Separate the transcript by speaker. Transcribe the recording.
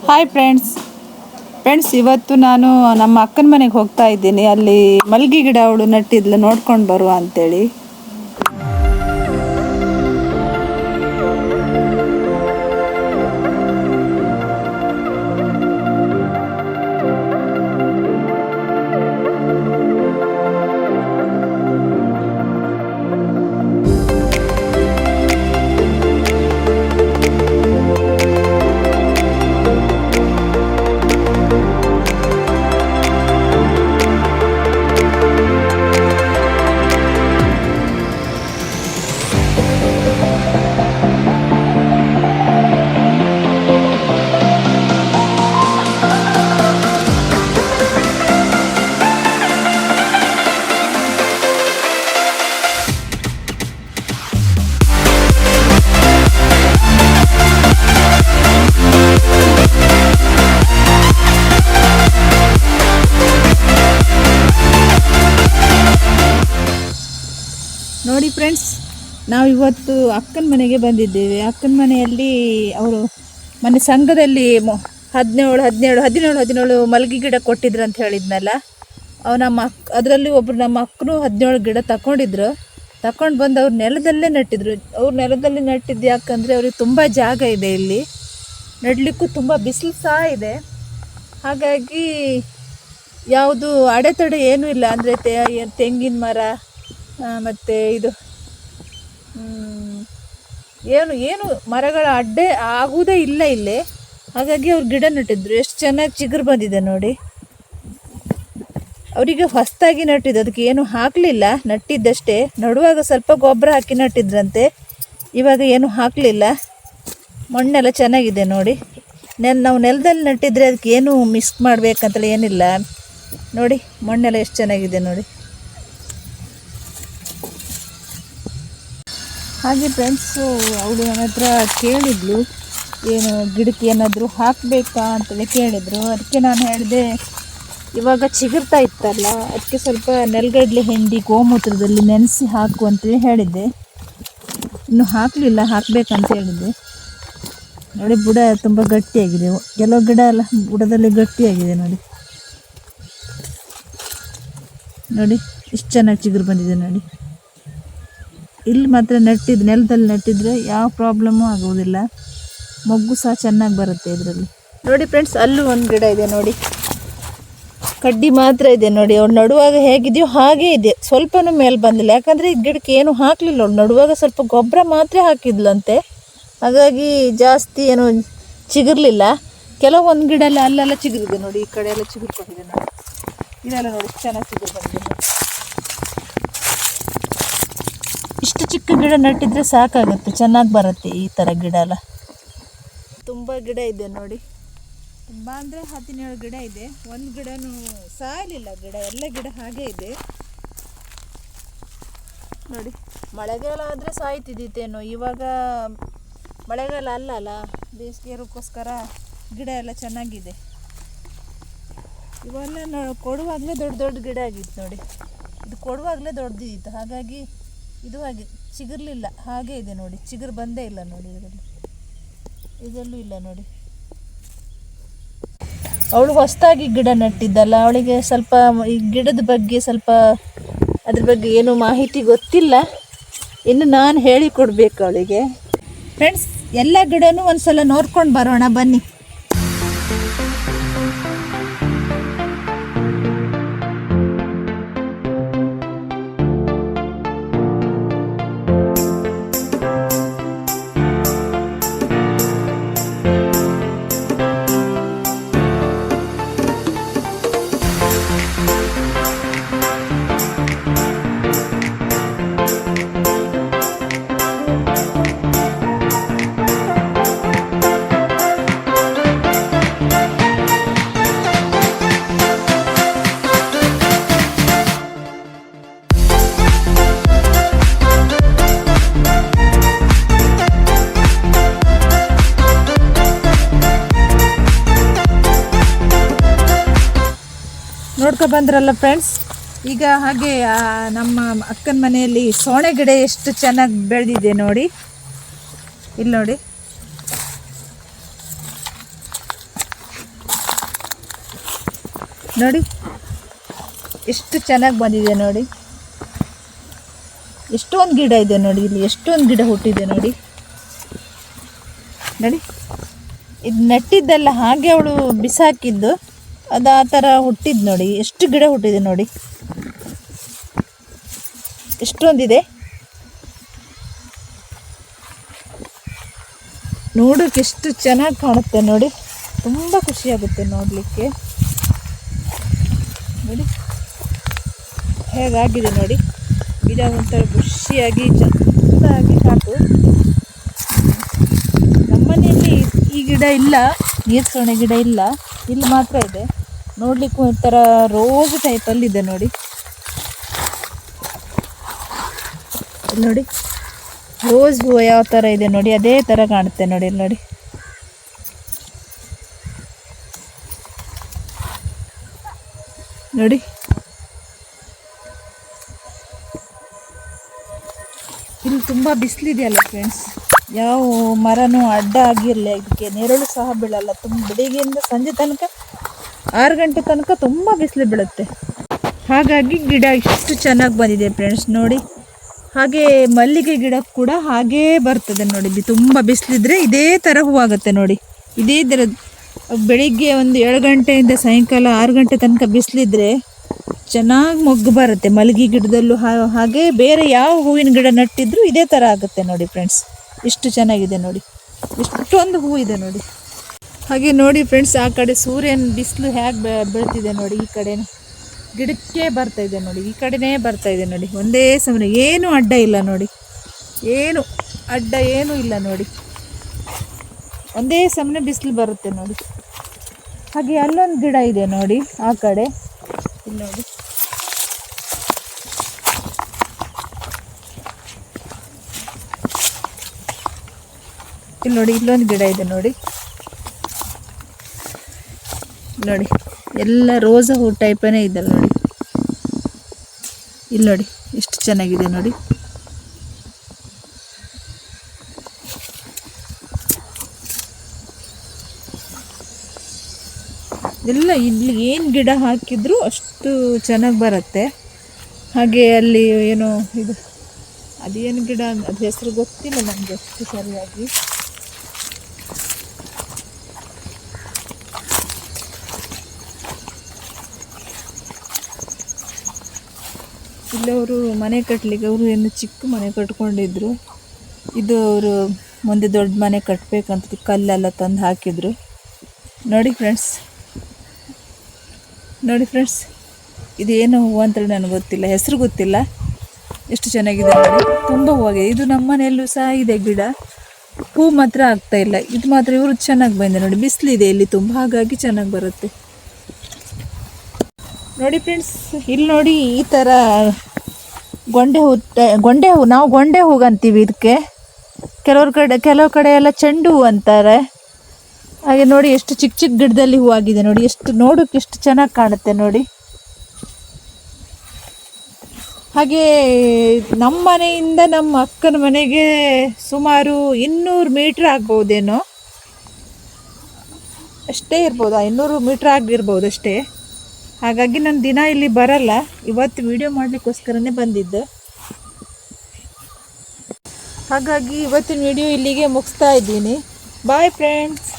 Speaker 1: Hi friends ಇವತ್ತು ನಾನು ನಮ್ಮ ಅಕ್ಕನ ಮನೆಗೆ ಹೋಗ್ತಾ ಇದ್ದೀನಿ. ಅಲ್ಲಿ ಮಲ್ಗಿ ಗಿಡ ಅವಳು ನಟ್ಟಿದ್ಲು, ನೋಡ್ಕೊಂಡು ಬರುವ ಅಂತೇಳಿ. ನೋಡಿ ಫ್ರೆಂಡ್ಸ್, ನಾವು ಇವತ್ತು ಅಕ್ಕನ ಮನೆಗೆ ಬಂದಿದ್ದೇವೆ. ಅಕ್ಕನ ಮನೆಯಲ್ಲಿ ಅವರು ಮನೆ ಸಂಘದಲ್ಲಿ 17 ಮಲ್ಗಿ ಗಿಡ ಕೊಟ್ಟಿದ್ರು ಅಂತ ಹೇಳಿದ್ನಲ್ಲ. ಅದರಲ್ಲಿ ಒಬ್ಬರು ನಮ್ಮ ಅಕ್ಕನು 17 ಗಿಡ ತಗೊಂಡು ಬಂದು ಅವ್ರು ನೆಲದಲ್ಲೇ ನಟ್ಟಿದ್ರು. ಅವ್ರು ನೆಲದಲ್ಲಿ ನಟ್ಟಿದ್ದು ಯಾಕಂದರೆ ಅವ್ರಿಗೆ ತುಂಬ ಜಾಗ ಇದೆ, ಇಲ್ಲಿ ನಡಲಿಕ್ಕೂ ತುಂಬ ಬಿಸಿಲು ಸಹ ಇದೆ. ಹಾಗಾಗಿ ಯಾವುದು ಅಡೆತಡೆ ಏನೂ ಇಲ್ಲ. ಅಂದರೆ ತೆಂಗಿನ ಮರ ಮತ್ತು ಇದು ಏನು ಮರಗಳ ಅಡ್ಡೆ ಆಗುವುದೇ ಇಲ್ಲ ಇಲ್ಲಿ. ಹಾಗಾಗಿ ಅವ್ರು ಗಿಡ ನಟ್ಟಿದ್ರು. ಎಷ್ಟು ಚೆನ್ನಾಗಿ ಚಿಗುರು ಬಂದಿದೆ ನೋಡಿ. ಅವರಿಗೆ ಹೊಸದಾಗಿ ನಟ್ಟಿದ್ದು, ಅದಕ್ಕೆ ಏನು ಹಾಕಲಿಲ್ಲ, ನಟ್ಟಿದ್ದಷ್ಟೇ. ನಡುವಾಗ ಸ್ವಲ್ಪ ಗೊಬ್ಬರ ಹಾಕಿ ನಟ್ಟಿದ್ರಂತೆ, ಇವಾಗ ಏನು ಹಾಕಲಿಲ್ಲ. ಮಣ್ಣೆಲ್ಲ ಚೆನ್ನಾಗಿದೆ ನೋಡಿ. ನಾವು ನೆಲದಲ್ಲಿ ನಟ್ಟಿದ್ರೆ ಅದಕ್ಕೆ ಏನು ಮಿಕ್ಸ್ ಮಾಡಬೇಕಂತಲೇ ಏನಿಲ್ಲ ನೋಡಿ. ಮಣ್ಣೆಲ್ಲ ಎಷ್ಟು ಚೆನ್ನಾಗಿದೆ ನೋಡಿ. ಹಾಗೆ ಫ್ರೆಂಡ್ಸು ಅವಳು ನನ್ನ ಹತ್ರ ಕೇಳಿದ್ಲು, ಏನು ಗಿಡಕ್ಕೆ ಏನಾದರೂ ಹಾಕಬೇಕಾ ಅಂತಲೇ ಕೇಳಿದರು. ಅದಕ್ಕೆ ನಾನು ಹೇಳಿದೆ, ಇವಾಗ ಚಿಗುರ್ತಾ ಇತ್ತಲ್ಲ, ಅದಕ್ಕೆ ಸ್ವಲ್ಪ ನೆಲಗಡಲೆ ಹಿಂಡಿ ಗೋಮೂತ್ರದಲ್ಲಿ ನೆನೆಸಿ ಹಾಕು ಅಂತೇಳಿ ಹೇಳಿದ್ದೆ. ಇನ್ನು ಹಾಕಲಿಲ್ಲ, ಹಾಕಬೇಕಂತ ಹೇಳಿದ್ದೆ. ನೋಡಿ, ಬುಡ ತುಂಬ ಗಟ್ಟಿಯಾಗಿದೆ. ಕೆಲವು ಗಿಡ ಎಲ್ಲ ಬುಡದಲ್ಲಿ ಗಟ್ಟಿಯಾಗಿದೆ ನೋಡಿ. ನೋಡಿ ಎಷ್ಟು ಚೆನ್ನಾಗಿ ಚಿಗುರು ಬಂದಿದೆ ನೋಡಿ. ಇಲ್ಲಿ ಮಾತ್ರ ನೆಲದಲ್ಲಿ ನಟ್ಟಿದ್ರೆ ಯಾವ ಪ್ರಾಬ್ಲಮ್ಮು ಆಗುವುದಿಲ್ಲ. ಮೊಗ್ಗು ಸಹ ಚೆನ್ನಾಗಿ ಬರುತ್ತೆ ಇದರಲ್ಲಿ. ನೋಡಿ ಫ್ರೆಂಡ್ಸ್, ಅಲ್ಲೂ ಒಂದು ಗಿಡ ಇದೆ ನೋಡಿ. ಕಡ್ಡಿ ಮಾತ್ರ ಇದೆ ನೋಡಿ. ಅವ್ರು ನಡುವಾಗ ಹೇಗಿದೆಯೋ ಹಾಗೇ ಇದೆ, ಸ್ವಲ್ಪನೂ ಮೇಲೆ ಬಂದಿಲ್ಲ. ಯಾಕಂದರೆ ಈ ಗಿಡಕ್ಕೆ ಏನು ಹಾಕಲಿಲ್ಲ. ಅವ್ಳು ನಡುವಾಗ ಸ್ವಲ್ಪ ಗೊಬ್ಬರ ಮಾತ್ರ ಹಾಕಿದ್ಲಂತೆ, ಹಾಗಾಗಿ ಜಾಸ್ತಿ ಏನು ಚಿಗುರ್ಲಿಲ್ಲ. ಕೆಲವೊಂದು ಗಿಡ ಎಲ್ಲ ಅಲ್ಲೆಲ್ಲ ಚಿಗುರಿದೆ ನೋಡಿ. ಈ ಕಡೆ ಎಲ್ಲ ಚಿಗುರ್ಕೊಂಡಿದೆ ನೋಡಿ. ಇದೆಲ್ಲ ನೋಡಿ ಚೆನ್ನಾಗಿ ಚಿಗುರು ಬಂದಿದೆ. ಇಷ್ಟು ಚಿಕ್ಕ ಗಿಡ ನಟ್ಟಿದ್ರೆ ಸಾಕಾಗುತ್ತೆ, ಚೆನ್ನಾಗಿ ಬರುತ್ತೆ ಈ ಥರ ಗಿಡ ಎಲ್ಲ. ತುಂಬ ಗಿಡ ಇದೆ ನೋಡಿ. ತುಂಬ ಅಂದರೆ 17 ಗಿಡ ಇದೆ. ಒಂದು ಗಿಡನೂ ಸಾಯಲಿಲ್ಲ. ಎಲ್ಲ ಗಿಡ ಹಾಗೇ ಇದೆ ನೋಡಿ. ಮಳೆಗಾಲ ಆದರೆ ಸಾಯ್ತಿದ್ದಿತ್ತೇನೋ. ಇವಾಗ ಮಳೆಗಾಲ ಅಲ್ಲ, ಬೇಸಿಗೆಗೋಸ್ಕರ ಗಿಡ ಎಲ್ಲ ಚೆನ್ನಾಗಿದೆ. ಇವೆಲ್ಲ ಕೊಡುವಾಗಲೇ ದೊಡ್ಡ ಗಿಡ ಆಗಿತ್ತು ನೋಡಿ. ಇದು ಕೊಡುವಾಗಲೇ ದೊಡ್ಡದಿತ್ತು, ಹಾಗಾಗಿ ಇದು ಹಾಗೆ ಚಿಗುರ್ಲಿಲ್ಲ, ಹಾಗೇ ಇದೆ ನೋಡಿ. ಚಿಗುರು ಬಂದೇ ಇಲ್ಲ ನೋಡಿ. ಇದರಲ್ಲೂ ಇಲ್ಲ ನೋಡಿ. ಅವಳು ಹೊಸದಾಗಿ ಗಿಡ ನಟ್ಟಿದ್ದಲ್ಲ, ಅವಳಿಗೆ ಸ್ವಲ್ಪ ಈ ಗಿಡದ ಬಗ್ಗೆ ಅದ್ರ ಬಗ್ಗೆ ಏನು ಮಾಹಿತಿ ಗೊತ್ತಿಲ್ಲ. ಇನ್ನು ನಾನು ಹೇಳಿಕೊಡ್ಬೇಕು ಅವಳಿಗೆ. ಫ್ರೆಂಡ್ಸ್, ಎಲ್ಲ ಗಿಡನೂ ಒಂದು ಸಲ ನೋಡ್ಕೊಂಡು ಬರೋಣ ಬನ್ನಿ. ನೋಡ್ಕೊ ಬಂದ್ರಲ್ಲ ಫ್ರೆಂಡ್ಸ್. ಈಗ ಹಾಗೆ ನಮ್ಮ ಅಕ್ಕನ ಮನೆಯಲ್ಲಿ ಸೋಣೆ ಗಿಡ ಎಷ್ಟು ಚೆನ್ನಾಗಿ ಬೆಳೆದಿದೆ ನೋಡಿ. ಇಲ್ಲಿ ನೋಡಿ, ನೋಡಿ ಎಷ್ಟು ಚೆನ್ನಾಗಿ ಬಂದಿದೆ ನೋಡಿ. ಎಷ್ಟೊಂದು ಗಿಡ ಇದೆ ನೋಡಿ, ಇಲ್ಲಿ ಎಷ್ಟೊಂದು ಗಿಡ ಹುಟ್ಟಿದೆ ನೋಡಿ. ನೋಡಿ ಇದು ನೆಟ್ಟಿದ್ದೆಲ್ಲ ಹಾಗೆ ಅವಳು ಬಿಸಾಕಿದ್ದು, ಅದು ಆ ಥರ ಹುಟ್ಟಿದ್ದು ನೋಡಿ. ಎಷ್ಟು ಗಿಡ ಹುಟ್ಟಿದೆ ನೋಡಿ, ಎಷ್ಟೊಂದಿದೆ. ನೋಡೋಕೆ ಎಷ್ಟು ಚೆನ್ನಾಗಿ ಕಾಣುತ್ತೆ ನೋಡಿ, ತುಂಬ ಖುಷಿಯಾಗುತ್ತೆ ನೋಡಲಿಕ್ಕೆ. ನೋಡಿ ಹೇಗಾಗಿದೆ ನೋಡಿ, ಗಿಡ ಒಂಥರ ಖುಷಿಯಾಗಿ ಚೆನ್ನಾಗಿ ಸಾಕು. ನಮ್ಮನೆಯಲ್ಲಿ ಈ ಗಿಡ ಇಲ್ಲ, ನೀರು ಸೊಣೆ ಗಿಡ ಇಲ್ಲ, ಇಲ್ಲಿ ಮಾತ್ರ ಇದೆ. ನೋಡ್ಲಿಕ್ಕೆ ಒಂಥರ ರೋಸ್ ಟೈಪಲ್ಲಿದೆ ನೋಡಿ. ನೋಡಿ ರೋಸ್ ಹೂವು ಯಾವ ಥರ ಇದೆ ನೋಡಿ, ಅದೇ ಥರ ಕಾಣುತ್ತೆ ನೋಡಿ. ಇಲ್ಲಿ ನೋಡಿ ನೋಡಿ ಇಲ್ಲಿ ತುಂಬ ಬಿಸಿಲಿದೆಯಲ್ಲ ಫ್ರೆಂಡ್ಸ್, ಯಾವ ಮರನೂ ಅಡ್ಡ ಆಗಿರಲಿ, ಇದಕ್ಕೆ ನೆರಳು ಸಹ ಬೀಳಲ್ಲ. ಬೆಳಿಗ್ಗೆಯಿಂದ ಸಂಜೆ ತನಕ 6 ಗಂಟೆ ತನಕ ತುಂಬ ಬಿಸಿಲು ಬೀಳುತ್ತೆ. ಹಾಗಾಗಿ ಗಿಡ ಇಷ್ಟು ಚೆನ್ನಾಗಿ ಬಂದಿದೆ ಫ್ರೆಂಡ್ಸ್ ನೋಡಿ. ಹಾಗೆ ಮಲ್ಲಿಗೆ ಗಿಡ ಕೂಡ ಹಾಗೇ ಬರ್ತದೆ ನೋಡಿ. ತುಂಬ ಬಿಸಿಲಿದ್ರೆ ಇದೇ ಥರ ಹೂವಾಗುತ್ತೆ ನೋಡಿ. ಇದೇ ಥರ ಬೆಳಿಗ್ಗೆ ಒಂದು 7 ಗಂಟೆಯಿಂದ ಸಾಯಂಕಾಲ 6 ಗಂಟೆ ತನಕ ಬಿಸಿಲಿದ್ರೆ ಚೆನ್ನಾಗಿ ಮೊಗ್ಗು ಬರುತ್ತೆ ಮಲ್ಲಿಗೆ ಗಿಡದಲ್ಲೂ. ಹಾಗೆ ಬೇರೆ ಯಾವ ಹೂವಿನ ಗಿಡ ನಟ್ಟಿದ್ರು ಇದೇ ಥರ ಆಗುತ್ತೆ ನೋಡಿ ಫ್ರೆಂಡ್ಸ್. ಎಷ್ಟು ಚೆನ್ನಾಗಿದೆ ನೋಡಿ, ಎಷ್ಟೊಂದು ಹೂ ಇದೆ ನೋಡಿ. ಹಾಗೆ ನೋಡಿ ಫ್ರೆಂಡ್ಸ್, ಆ ಕಡೆ ಸೂರ್ಯನ ಬಿಸಿಲು ಹೇಗೆ ಬೀಳ್ತಿದೆ ನೋಡಿ. ಈ ಕಡೆ ಗಿಡಕ್ಕೆ ಬರ್ತಾ ಇದೆ ನೋಡಿ, ಈ ಕಡೆನೇ ಬರ್ತಾ ಇದೆ ನೋಡಿ. ಒಂದೇ ಸಮಯ ಏನು ಅಡ್ಡ ಇಲ್ಲ ನೋಡಿ, ಏನು ಅಡ್ಡ ಏನೂ ಇಲ್ಲ ನೋಡಿ. ಒಂದೇ ಸಮಯ ಬಿಸಿಲು ಬರುತ್ತೆ ನೋಡಿ. ಹಾಗೆ ಅಲ್ಲೊಂದು ಗಿಡ ಇದೆ ನೋಡಿ, ಆ ಕಡೆ ಇಲ್ಲಿ ನೋಡಿ. ಇಲ್ಲಿ ನೋಡಿ, ಇಲ್ಲೊಂದು ಗಿಡ ಇದೆ ನೋಡಿ. ನೋಡಿ ಎಲ್ಲ ರೋಸಾ ಹೂ ಟೈಪನೇ ಇದೆ ನೋಡಿ. ಇಲ್ಲಿ ನೋಡಿ ಎಷ್ಟು ಚೆನ್ನಾಗಿದೆ ನೋಡಿ. ಎಲ್ಲ ಇಲ್ಲಿ ಏನು ಗಿಡ ಹಾಕಿದ್ರು ಅಷ್ಟು ಚೆನ್ನಾಗಿ ಬರುತ್ತೆ. ಹಾಗೆ ಅಲ್ಲಿ ಏನೋ ಇದು ಅದೇನು ಗಿಡ, ಅದು ಹೆಸರು ಗೊತ್ತಿಲ್ಲ ನಮಗೆ ಅಷ್ಟು ಸರಿಯಾಗಿ. ಇಲ್ಲವರು ಮನೆ ಕಟ್ಟಲಿಕ್ಕೆ, ಅವರು ಏನು ಚಿಕ್ಕ ಮನೆ ಕಟ್ಕೊಂಡಿದ್ರು. ಇದು ಅವರು ಮುಂದೆ ದೊಡ್ಡ ಮನೆ ಕಟ್ಟಬೇಕಂತ ಕಲ್ಲೆಲ್ಲ ತಂದು ಹಾಕಿದ್ರು ನೋಡಿ ಫ್ರೆಂಡ್ಸ್. ನೋಡಿ ಫ್ರೆಂಡ್ಸ್, ಇದೇನು ಹೂವು ಅಂತೇಳಿ ನನಗೆ ಗೊತ್ತಿಲ್ಲ, ಹೆಸರು ಗೊತ್ತಿಲ್ಲ. ಎಷ್ಟು ಚೆನ್ನಾಗಿದೆ ನೋಡಿ, ತುಂಬ ಹೂವಾಗಿದೆ. ಇದು ನಮ್ಮ ಮನೆಯಲ್ಲೂ ಸಹ ಇದೆ ಗಿಡ, ಹೂ ಮಾತ್ರ ಆಗ್ತಾ ಇಲ್ಲ. ಇದು ಮಾತ್ರ ಇವರು ಚೆನ್ನಾಗಿ ಬಂದಿದೆ ನೋಡಿ. ಬಿಸಿಲಿದೆ ಇಲ್ಲಿ ತುಂಬ, ಹಾಗಾಗಿ ಚೆನ್ನಾಗಿ ಬರುತ್ತೆ ನೋಡಿ ಫ್ರೆಂಡ್ಸ್. ಇಲ್ಲಿ ನೋಡಿ ಈ ಥರ ಗೊಂಡೆ ಹೂ ನಾವು ಗೊಂಡೆ ಹೂವು ಅಂತೀವಿ ಇದಕ್ಕೆ. ಕೆಲವು ಕಡೆ ಎಲ್ಲ ಚೆಂಡು ಹೂ ಅಂತಾರೆ. ಹಾಗೆ ನೋಡಿ ಎಷ್ಟು ಚಿಕ್ಕ ಚಿಕ್ಕ ಗಿಡದಲ್ಲಿ ಹೂವಾಗಿದೆ ನೋಡಿ. ಎಷ್ಟು ನೋಡೋಕೆ ಎಷ್ಟು ಚೆನ್ನಾಗಿ ಕಾಣುತ್ತೆ ನೋಡಿ. ಹಾಗೆ ನಮ್ಮ ಮನೆಯಿಂದ ನಮ್ಮ ಅಕ್ಕನ ಮನೆಗೆ ಸುಮಾರು 200 ಮೀಟ್ರ್ ಆಗ್ಬೋದೇನೋ, ಅಷ್ಟೇ ಇರ್ಬೋದು. 200 ಮೀಟ್ರ್ ಆಗಿರ್ಬೋದು ಅಷ್ಟೇ. ಹಾಗಾಗಿ ನಾನು ದಿನ ಇಲ್ಲಿ ಬರಲ್ಲ, ಇವತ್ತು ವಿಡಿಯೋ ಮಾಡಲಿಕ್ಕೋಸ್ಕರನೇ ಬಂದಿದ್ದು. ಹಾಗಾಗಿ ಇವತ್ತಿನ ವಿಡಿಯೋ ಇಲ್ಲಿಗೆ ಮುಗಿಸ್ತಾ ಇದ್ದೀನಿ. Bye friends.